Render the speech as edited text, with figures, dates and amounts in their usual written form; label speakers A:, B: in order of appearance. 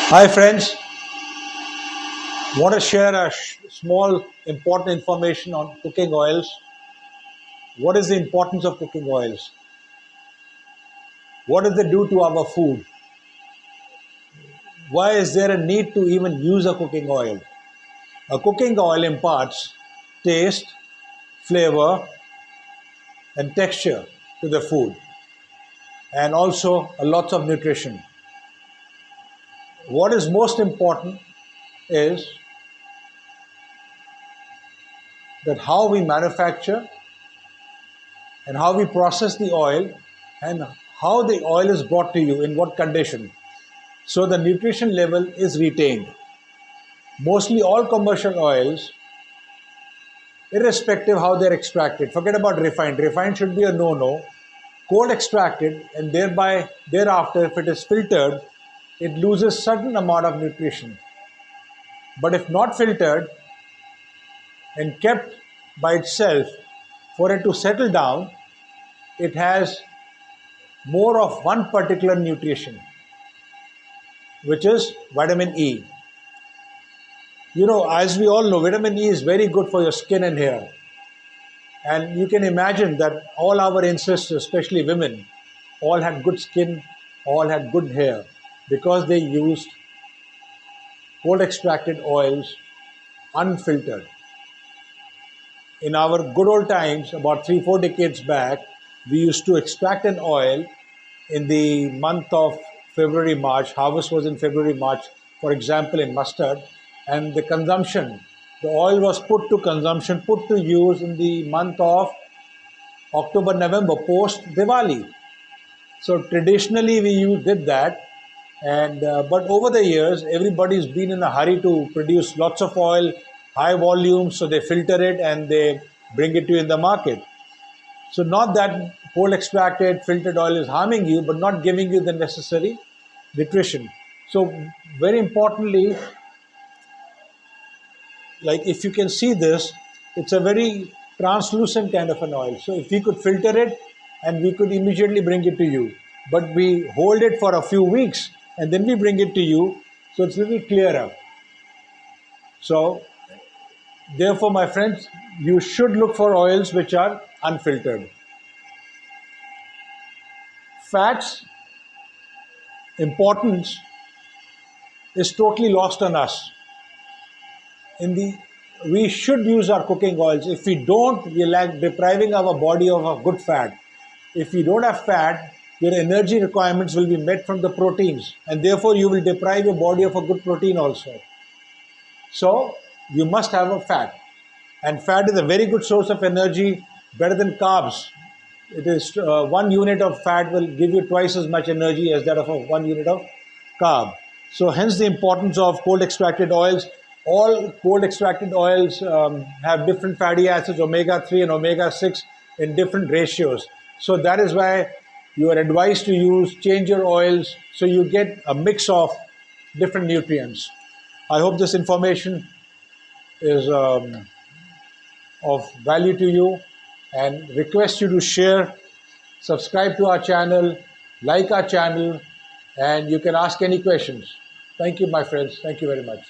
A: Hi friends, want to share a small important information on cooking oils. What is the importance of cooking oils? What does they do to our food? Why is there a need to even use a cooking oil? A cooking oil imparts taste, flavor and texture to the food and also a lots of nutrition. What is most important is that how we manufacture and how we process the oil and how the oil is brought to you in what condition. So the nutrition level is retained. Mostly all commercial oils, irrespective how they're extracted, forget about refined. Refined should be a no-no. Cold extracted and thereby thereafter if it is filtered, it loses certain amount of nutrition. But if not filtered and kept by itself for it to settle down, it has more of one particular nutrition, which is vitamin E. You know, as we all know, vitamin E is very good for your skin and hair. And you can imagine that all our ancestors, especially women, all had good skin, all had good hair because they used cold extracted oils unfiltered. In our good old times, about 3-4 decades back, we used to extract an oil in the month of February, March. Harvest was in February, March, for example, in mustard. And the consumption, the oil was put to consumption, put to use in the month of October, November, post Diwali. So traditionally did that. And but over the years, everybody's been in a hurry to produce lots of oil, high volume, so they filter it and they bring it to you in the market. So not that cold extracted filtered oil is harming you, but not giving you the necessary nutrition. So very importantly, like if you can see this, it's a very translucent kind of an oil. So if we could filter it and we could immediately bring it to you, but we hold it for a few weeks and then we bring it to you, so it's a little clearer. So therefore, my friends, you should look for oils which are unfiltered. Fats importance is totally lost on us. We should use our cooking oils. If we don't, we're like depriving our body of a good fat. If you don't have fat, your energy requirements will be met from the proteins, and therefore you will deprive your body of a good protein also. So you must have a fat, and fat is a very good source of energy, better than carbs. It is 1 unit of fat will give you twice as much energy as that of a 1 unit of carb. So hence the importance of cold extracted oils. All cold extracted oils have different fatty acids, omega-3 and omega-6 in different ratios. So that is why you are advised to change your oils so you get a mix of different nutrients. I hope this information is of value to you and request you to share, subscribe to our channel, like our channel, and you can ask any questions. Thank you, my friends. Thank you very much.